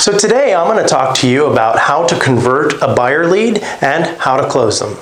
So today I'm going to talk to you about how to convert a buyer lead and how to close them.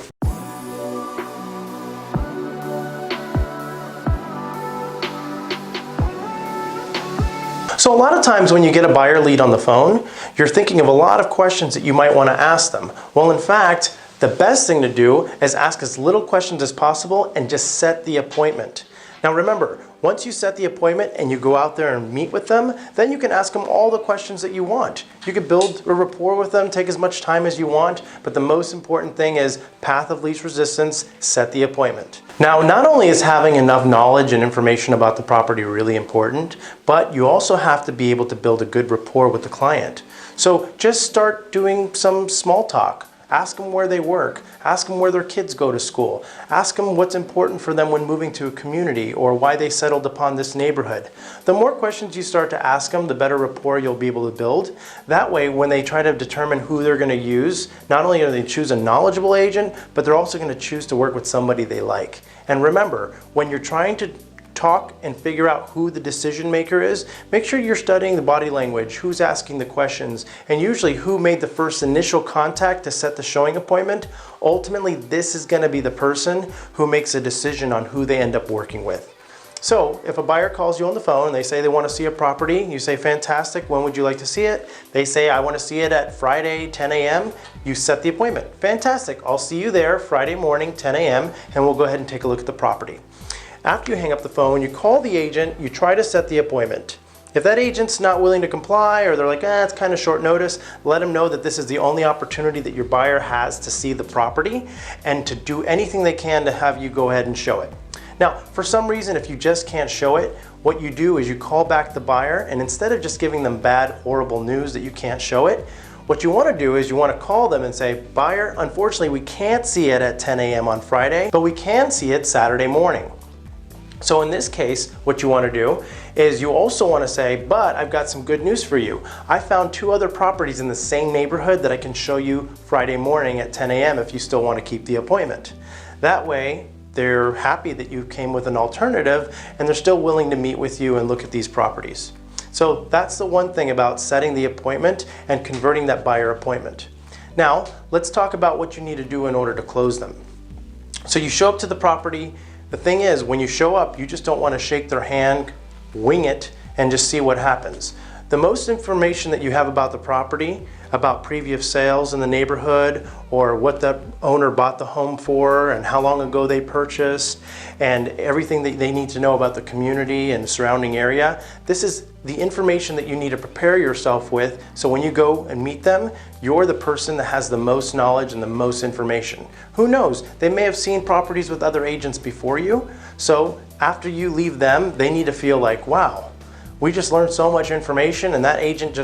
So a lot of times when you get a buyer lead on the phone, you're thinking of a lot of questions that you might want to ask them. Well, in fact, the best thing to do is ask as little questions as possible and just set the appointment. Now remember, once you set the appointment and you go out there and meet with them, then you can ask them all the questions that you want. You can build a rapport with them, take as much time as you want, but the most important thing is path of least resistance, set the appointment. Now, not only is having enough knowledge and information about the property really important, but you also have to be able to build a good rapport with the client. So just start doing some small talk. Ask them where they work. Ask them where their kids go to school. Ask them what's important for them when moving to a community or why they settled upon this neighborhood. The more questions you start to ask them, the better rapport you'll be able to build. That way, when they try to determine who they're going to use, not only are they choose a knowledgeable agent, but they're also going to choose to work with somebody they like. And remember, when you're trying to talk and figure out who the decision maker is, make sure you're studying the body language, who's asking the questions, and usually who made the first initial contact to set the showing appointment. Ultimately, this is going to be the person who makes a decision on who they end up working with. So if a buyer calls you on the phone and they say they want to see a property, you say, fantastic, when would you like to see it? They say, I want to see it at Friday, 10 a.m. You set the appointment. Fantastic, I'll see you there Friday morning, 10 a.m., and we'll go ahead and take a look at the property. After you hang up the phone, you call the agent, you try to set the appointment. If that agent's not willing to comply or they're like, it's kind of short notice, let them know that this is the only opportunity that your buyer has to see the property and to do anything they can to have you go ahead and show it. Now, for some reason, if you just can't show it, what you do is you call back the buyer, and instead of just giving them bad, horrible news that you can't show it, what you want to do is you want to call them and say, buyer, unfortunately, we can't see it at 10 a.m. on Friday, but we can see it Saturday morning. So in this case, what you want to do is you also want to say, but I've got some good news for you. I found 2 other properties in the same neighborhood that I can show you Friday morning at 10 a.m. if you still want to keep the appointment. That way, they're happy that you came with an alternative and they're still willing to meet with you and look at these properties. So that's the one thing about setting the appointment and converting that buyer appointment. Now, let's talk about what you need to do in order to close them. So you show up to the property. The thing is, when you show up, you just don't want to shake their hand, wing it, and just see what happens. The most information that you have about the property, about previous sales in the neighborhood, or what the owner bought the home for, and how long ago they purchased, and everything that they need to know about the community and the surrounding area, this is the information that you need to prepare yourself with, so when you go and meet them, you're the person that has the most knowledge and the most information. Who knows? They may have seen properties with other agents before you, so after you leave them, they need to feel like, wow, we just learned so much information, and that agent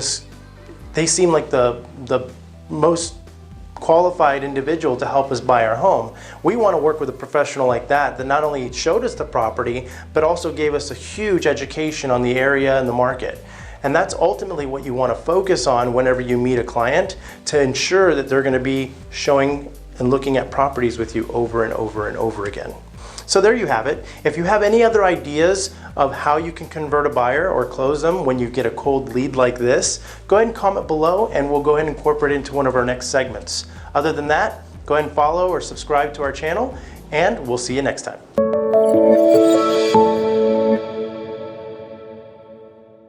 they seem like the most qualified individual to help us buy our home. We want to work with a professional like that not only showed us the property, but also gave us a huge education on the area and the market. And that's ultimately what you want to focus on whenever you meet a client, to ensure that they're going to be showing and looking at properties with you over and over and over again. So there you have it. If you have any other ideas of how you can convert a buyer or close them when you get a cold lead like this, go ahead and comment below and we'll go ahead and incorporate it into one of our next segments. Other than that, go ahead and follow or subscribe to our channel, and we'll see you next time.